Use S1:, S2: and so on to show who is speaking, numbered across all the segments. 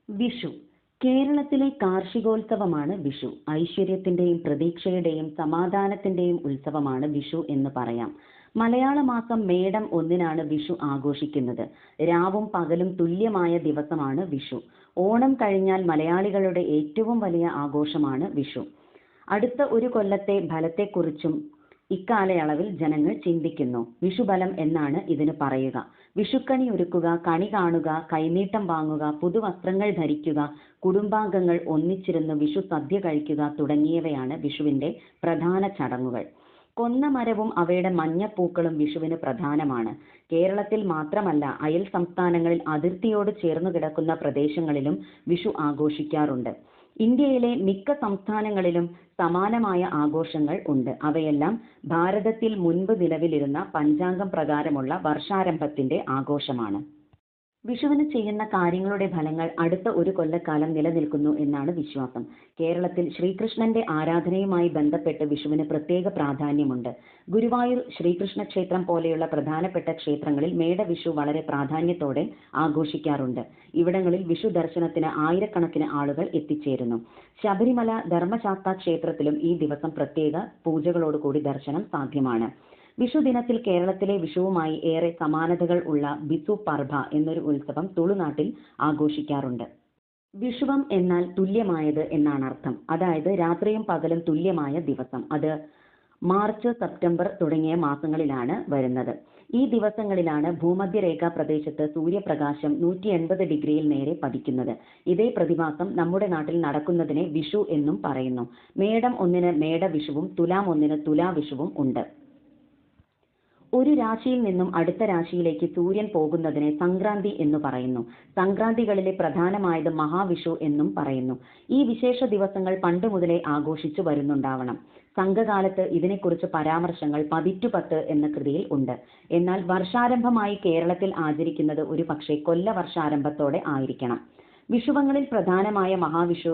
S1: വിഷു കേരളത്തിലെ കാർഷികോത്സവമാണ് വിഷു. ഐശ്വര്യത്തിന്റെയും പ്രതീക്ഷയുടെയും സമാധാനത്തിന്റെയും ഉത്സവമാണ് വിഷു എന്ന് പറയാം. മലയാള മാസം മേടം 1-നാണ് വിഷു ആഘോഷിക്കുന്നത്. രാവും പകലും തുല്യമായ ദിവസമാണ് വിഷു. ഓണം കഴിഞ്ഞാൽ മലയാളികളുടെ ഏറ്റവും വലിയ ആഘോഷമാണ് വിഷു. അടുത്ത ഒരു കൊല്ലത്തെ ഫലത്തെക്കുറിച്ചും ഇക്കാലയളവിൽ ജനങ്ങൾ ചിന്തിക്കുന്നു. വിഷുബലം എന്നാണ് ഇതിന് പറയുക. വിഷുക്കണി ഒരുക്കുക, കണി കാണുക, കൈനീട്ടം വാങ്ങുക, പുതുവസ്ത്രങ്ങൾ ധരിക്കുക, കുടുംബാംഗങ്ങൾ ഒന്നിച്ചിരുന്ന് വിഷു സദ്യ കഴിക്കുക തുടങ്ങിയവയാണ് വിഷുവിന്റെ പ്രധാന ചടങ്ങുകൾ. കൊന്ന മരവും അവയുടെ മഞ്ഞപ്പൂക്കളും വിഷുവിന് പ്രധാനമാണ്. കേരളത്തിൽ മാത്രമല്ല, അയൽ സംസ്ഥാനങ്ങളിൽ അതിർത്തിയോട് ചേർന്നു കിടക്കുന്ന പ്രദേശങ്ങളിലും വിഷു ആഘോഷിക്കാറുണ്ട്. ഇന്ത്യയിലെ മിക്ക സംസ്ഥാനങ്ങളിലും സമാനമായ ആഘോഷങ്ങൾ ഉണ്ട്. അവയെല്ലാം ഭാരതത്തിൽ മുൻപ് നിലവിലിരുന്ന പഞ്ചാംഗം പ്രകാരമുള്ള വർഷാരംഭത്തിന്റെ ആഘോഷമാണ്. വിഷുവിന് ചെയ്യുന്ന കാര്യങ്ങളുടെ ഫലങ്ങൾ അടുത്ത ഒരു കൊല്ലക്കാലം നിലനിൽക്കുന്നു എന്നാണ് വിശ്വാസം. കേരളത്തിൽ ശ്രീകൃഷ്ണന്റെ ആരാധനയുമായി ബന്ധപ്പെട്ട് വിഷുവിന് പ്രത്യേക പ്രാധാന്യമുണ്ട്. ഗുരുവായൂർ ശ്രീകൃഷ്ണ ക്ഷേത്രം പോലെയുള്ള പ്രധാനപ്പെട്ട ക്ഷേത്രങ്ങളിൽ മേടവിഷു വളരെ പ്രാധാന്യത്തോടെ ആഘോഷിക്കാറുണ്ട്. ഇവിടങ്ങളിൽ വിഷു ദർശനത്തിന് ആയിരക്കണക്കിന് ആളുകൾ എത്തിച്ചേരുന്നു. ശബരിമല ധർമ്മശാസ്താ ക്ഷേത്രത്തിലും ഈ ദിവസം പ്രത്യേക പൂജകളോടുകൂടി ദർശനം സാധ്യമാണ്. വിഷു ദിനത്തിൽ കേരളത്തിലെ വിഷുവുമായി ഏറെ സമാനതകൾ ഉള്ള ബിസു പർഭ എന്നൊരു ഉത്സവം തുളുനാട്ടിൽ ആഘോഷിക്കാറുണ്ട്. വിഷുവം എന്നാൽ തുല്യമായത് എന്നാണ് അർത്ഥം. അതായത് രാത്രിയും പകലും തുല്യമായ ദിവസം. അത് മാർച്ച്, സെപ്റ്റംബർ തുടങ്ങിയ മാസങ്ങളിലാണ് വരുന്നത്. ഈ ദിവസങ്ങളിലാണ് ഭൂമധ്യരേഖാ പ്രദേശത്ത് സൂര്യപ്രകാശം 180 ഡിഗ്രിയിൽ നേരെ പതിക്കുന്നത്. ഇതേ പ്രതിഭാസം നമ്മുടെ നാട്ടിൽ നടക്കുന്നതിനെ വിഷു എന്നും പറയുന്നു. മേടം 1-ന് മേടവിഷുവും തുലാം 1-ന് തുലാവിഷുവും ഉണ്ട്. ഒരു രാശിയിൽ നിന്നും അടുത്ത രാശിയിലേക്ക് സൂര്യൻ പോകുന്നതിനെ സംക്രാന്തി എന്ന് പറയുന്നു. സംക്രാന്തികളിലെ പ്രധാനമായത് മഹാവിഷു എന്നും പറയുന്നു. ഈ വിശേഷ ദിവസങ്ങൾ പണ്ട് മുതലേ ആഘോഷിച്ചു വരുന്നുണ്ടാവണം. സംഘകാലത്ത് ഇതിനെക്കുറിച്ച് പരാമർശങ്ങൾ പതിറ്റുപത്ത് എന്ന കൃതിയിൽ ഉണ്ട്. എന്നാൽ വർഷാരംഭമായി കേരളത്തിൽ ആചരിക്കുന്നത് ഒരു പക്ഷേ കൊല്ലവർഷാരംഭത്തോടെ ആയിരിക്കണം. വിഷുവങ്ങളിൽ പ്രധാനമായ മഹാവിഷു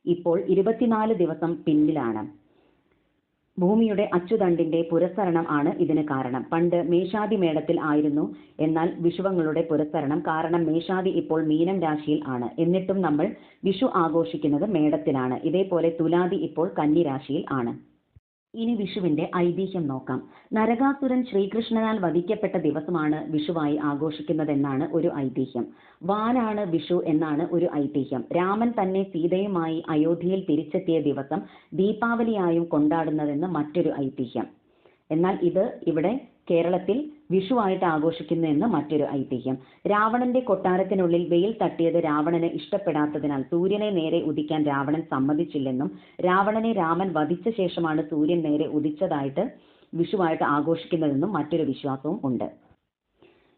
S1: ഇപ്പോൾ 24 ദിവസം പിന്നിലാണ്. ഭൂമിയുടെ അച്ചുതണ്ടിന്റെ പുരസ്സരണം ആണ് ഇതിന് കാരണം. പണ്ട് മേഷാദി മേടത്തിൽ ആയിരുന്നു എന്നാൽ വിഷുവങ്ങളുടെ പുരസ്സരണം കാരണം മേഷാദി ഇപ്പോൾ മീനം രാശിയിൽ ആണ്. എന്നിട്ടും നമ്മൾ വിഷു ആഘോഷിക്കുന്നത് മേടത്തിലാണ്. ഇതേപോലെ തുലാദി ഇപ്പോൾ കന്നി രാശിയിൽ ആണ്. ഇനി വിഷുവിന്റെ ഐതിഹ്യം നോക്കാം. നരകാസുരൻ ശ്രീകൃഷ്ണനാൽ വധിക്കപ്പെട്ട ദിവസമാണ് വിഷുവായി ആഘോഷിക്കുന്നതെന്നാണ് ഒരു ഐതിഹ്യം. വാനാണ് വിഷു എന്നാണ് ഒരു ഐതിഹ്യം. രാമൻ തന്നെ സീതയുമായി അയോധ്യയിൽ തിരിച്ചെത്തിയ ദിവസം ദീപാവലിയായും കൊണ്ടാടുന്നതെന്ന് മറ്റൊരു ഐതിഹ്യം. എന്നാൽ ഇത് ഇവിടെ കേരളത്തിൽ വിഷുവായിട്ട് ആഘോഷിക്കുന്നു എന്ന് മറ്റൊരു ഐതിഹ്യം. രാവണന്റെ കൊട്ടാരത്തിനുള്ളിൽ വെയിൽ തട്ടിയത് രാവണന് ഇഷ്ടപ്പെടാത്തതിനാൽ സൂര്യനെ നേരെ ഉദിക്കാൻ രാവണൻ സമ്മതിച്ചില്ലെന്നും രാവണനെ രാമൻ വധിച്ച ശേഷമാണ് സൂര്യൻ നേരെ ഉദിച്ചതായിട്ട് വിഷുവായിട്ട് ആഘോഷിക്കുന്നതെന്നും മറ്റൊരു വിശ്വാസവും ഉണ്ട്.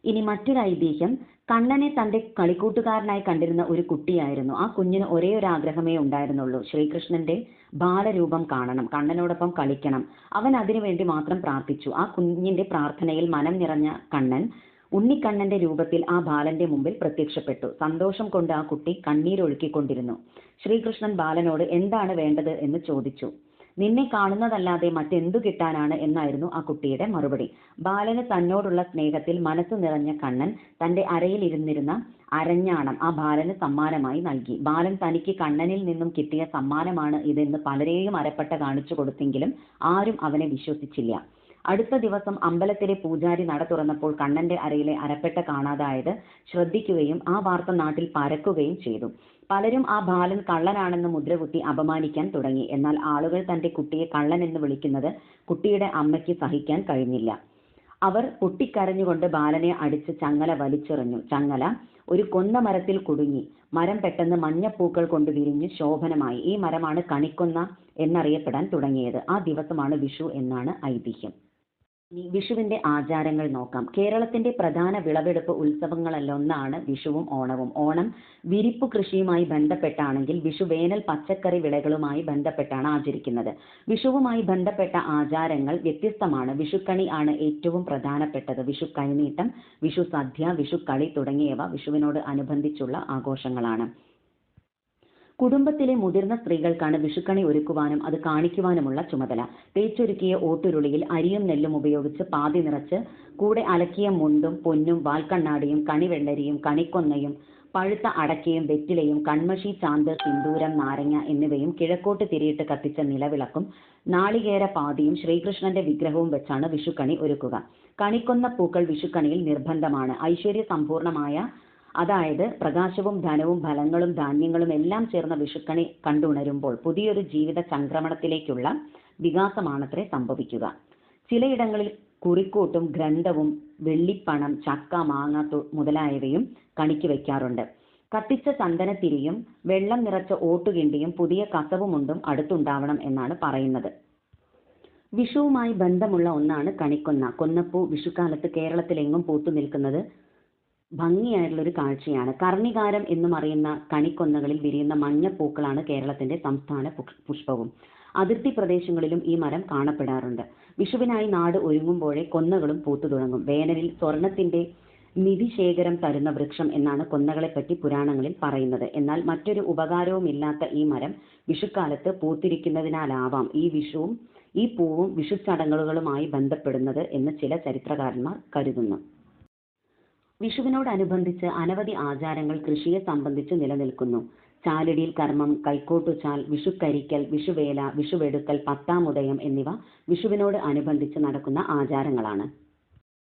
S1: ഇനി മറ്റൊരു ഐതിഹ്യം, കണ്ണനെ തന്റെ കളിക്കൂട്ടുകാരനായി കണ്ടിരുന്ന ഒരു കുട്ടിയായിരുന്നു. ആ കുഞ്ഞിന് ഒരേ ഒരു ആഗ്രഹമേ ഉണ്ടായിരുന്നുള്ളൂ, ശ്രീകൃഷ്ണന്റെ ബാലരൂപം കാണണം, കണ്ണനോടൊപ്പം കളിക്കണം. അവൻ അതിനുവേണ്ടി മാത്രം പ്രാർത്ഥിച്ചു. ആ കുഞ്ഞിന്റെ പ്രാർത്ഥനയിൽ മനം നിറഞ്ഞ കണ്ണൻ ഉണ്ണിക്കണ്ണന്റെ രൂപത്തിൽ ആ ബാലന്റെ മുമ്പിൽ പ്രത്യക്ഷപ്പെട്ടു. സന്തോഷം കൊണ്ട് ആ കുട്ടി കണ്ണീരൊഴുക്കിക്കൊണ്ടിരുന്നു. ശ്രീകൃഷ്ണൻ ബാലനോട് എന്താണ് വേണ്ടത് എന്ന് ചോദിച്ചു. നിന്നെ കാണുന്നതല്ലാതെ മറ്റെന്തു കിട്ടാനാണ് എന്നായിരുന്നു ആ കുട്ടിയുടെ മറുപടി. ബാലന് തന്നോടുള്ള സ്നേഹത്തിൽ മനസ്സ് നിറഞ്ഞ കണ്ണൻ തന്റെ അരയിൽ ഇരുന്നിരുന്ന അരഞ്ഞാണം ആ ബാലന് സമ്മാനമായി നൽകി. ബാലൻ തനിക്ക് കണ്ണനിൽ നിന്നും കിട്ടിയ സമ്മാനമാണ് ഇതെന്ന് പലരെയും അരപ്പട്ട കാണിച്ചു കൊടുത്തെങ്കിലും ആരും അവനെ വിശ്വസിച്ചില്ല. അടുത്ത ദിവസം അമ്പലത്തിലെ പൂജാരി നട തുറന്നപ്പോൾ കണ്ണന്റെ അരയിലെ അരപ്പട്ട കാണാതായത് ശ്രദ്ധിക്കുകയും ആ വാർത്ത നാട്ടിൽ പരക്കുകയും ചെയ്തു. പലരും ആ ബാലൻ കള്ളനാണെന്ന് മുദ്രകുത്തി അപമാനിക്കാൻ തുടങ്ങി. എന്നാൽ ആളുകൾ തന്റെ കുട്ടിയെ കള്ളൻ എന്ന് വിളിക്കുന്നത് കുട്ടിയുടെ അമ്മയ്ക്ക് സഹിക്കാൻ കഴിഞ്ഞില്ല. അവർ പൊട്ടിക്കരഞ്ഞുകൊണ്ട് ബാലനെ അടിച്ച് ചങ്ങല വലിച്ചെറിഞ്ഞു. ചങ്ങല ഒരു കൊന്ന മരത്തിൽ കുടുങ്ങി. മരം പെട്ടെന്ന് മഞ്ഞപ്പൂക്കൾ കൊണ്ട് വിരിഞ്ഞ് ശോഭനമായി. ഈ മരമാണ് കണിക്കൊന്ന എന്നറിയപ്പെടാൻ തുടങ്ങിയത്. ആ ദിവസമാണ് വിഷു എന്നാണ് ഐതിഹ്യം. ഇനി വിഷുവിന്റെ ആചാരങ്ങൾ നോക്കാം. കേരളത്തിന്റെ പ്രധാന വിളവെടുപ്പ് ഉത്സവങ്ങളിലൊന്നാണ് വിഷുവും ഓണവും. ഓണം വിരിപ്പു കൃഷിയുമായി ബന്ധപ്പെട്ടാണെങ്കിൽ വിഷു വേനൽ പച്ചക്കറി വിളകളുമായി ബന്ധപ്പെട്ടാണ് ആചരിക്കുന്നത്. വിഷുവുമായി ബന്ധപ്പെട്ട ആചാരങ്ങൾ വ്യത്യസ്തമാണ്. വിഷുക്കണി ആണ് ഏറ്റവും പ്രധാനപ്പെട്ടത്. വിഷു കൈനീട്ടം, വിഷു സദ്യ, വിഷുക്കളി തുടങ്ങിയവ വിഷുവിനോട് അനുബന്ധിച്ചുള്ള ആഘോഷങ്ങളാണ്. കുടുംബത്തിലെ മുതിർന്ന സ്ത്രീകൾക്കാണ് വിഷുക്കണി ഒരുക്കുവാനും അത് കാണിക്കുവാനുമുള്ള ചുമതല. തേച്ചൊരുക്കിയ ഓട്ടുരുളിയിൽ അരിയും നെല്ലും ഉപയോഗിച്ച് പാതി നിറച്ച് കൂടെ അലക്കിയ മുണ്ടും പൊന്നും വാൽക്കണ്ണാടിയും കണിവെള്ളരിയും കണിക്കൊന്നയും പഴുത്ത അടയ്ക്കയും വെറ്റിലയും കൺമഷി, ചാന്ത്, സിന്ദൂരം, നാരങ്ങ എന്നിവയും കിഴക്കോട്ട് തിരിയിട്ട് കത്തിച്ച നിലവിളക്കും നാളികേര പാതിയും ശ്രീകൃഷ്ണന്റെ വിഗ്രഹവും വെച്ചാണ് വിഷുക്കണി ഒരുക്കുക. കണിക്കൊന്ന പൂക്കൾ വിഷുക്കണിയിൽ നിർബന്ധമാണ്. ഐശ്വര്യസമ്പൂർണമായ, അതായത് പ്രകാശവും ധനവും ഫലങ്ങളും ധാന്യങ്ങളും എല്ലാം ചേർന്ന വിഷുക്കണി കണ്ടുണരുമ്പോൾ പുതിയൊരു ജീവിത സംക്രമണത്തിലേക്കുള്ള വികാസമാണത്രേ സംഭവിക്കുക. ചിലയിടങ്ങളിൽ കുറിക്കൂട്ടും ഗ്രന്ഥവും വെള്ളിപ്പണം, ചക്ക, മാങ്ങ മുതലായവയും കണിക്ക് വയ്ക്കാറുണ്ട്. കത്തിച്ച ചന്ദനത്തിരിയും വെള്ളം നിറച്ച ഓട്ടുകിണ്ടിയും പുതിയ കസവുമുണ്ടും അടുത്തുണ്ടാവണം എന്നാണ് പറയുന്നത്. വിഷുവുമായി ബന്ധമുള്ള ഒന്നാണ് കണിക്കൊന്ന. കൊന്നപ്പൂ വിഷുക്കാലത്ത് കേരളത്തിലെങ്ങും പൂത്തു നിൽക്കുന്നത് ഭംഗിയായിട്ടുള്ളൊരു കാഴ്ചയാണ്. കർണികാരം എന്നും അറിയുന്ന കണിക്കൊന്നകളിൽ വിരിയുന്ന മഞ്ഞപ്പൂക്കളാണ് കേരളത്തിന്റെ സംസ്ഥാന പുഷ്പവും. അതിർത്തി പ്രദേശങ്ങളിലും ഈ മരം കാണപ്പെടാറുണ്ട്. വിഷുവിനായി നാട് ഒരുങ്ങുമ്പോഴേ കൊന്നകളും പൂത്തു തുടങ്ങും. വേനലിൽ സ്വർണത്തിന്റെ നിധിശേഖരം തരുന്ന വൃക്ഷം എന്നാണ് കൊന്നകളെപ്പറ്റി പുരാണങ്ങളിൽ പറയുന്നത്. എന്നാൽ മറ്റൊരു ഉപകാരവുമില്ലാത്ത ഈ മരം വിഷുക്കാലത്ത് പൂത്തിരിക്കുന്നതിനാലാവാം ഈ പൂവും വിഷു ചടങ്ങുകളുമായി ബന്ധപ്പെടുന്നത് എന്ന് ചില ചരിത്രകാരന്മാർ കരുതുന്നു. വിഷുവിനോടനുബന്ധിച്ച് അനവധി ആചാരങ്ങൾ കൃഷിയെ സംബന്ധിച്ച് നിലനിൽക്കുന്നു. ചാലിടിയിൽ കർമ്മം, കൈക്കോട്ടുചാൽ, വിഷുക്കരിക്കൽ, വിഷുവേല, വിഷുവെടുക്കൽ, പത്താമുദയം എന്നിവ വിഷുവിനോട് അനുബന്ധിച്ച് നടക്കുന്ന ആചാരങ്ങളാണ്.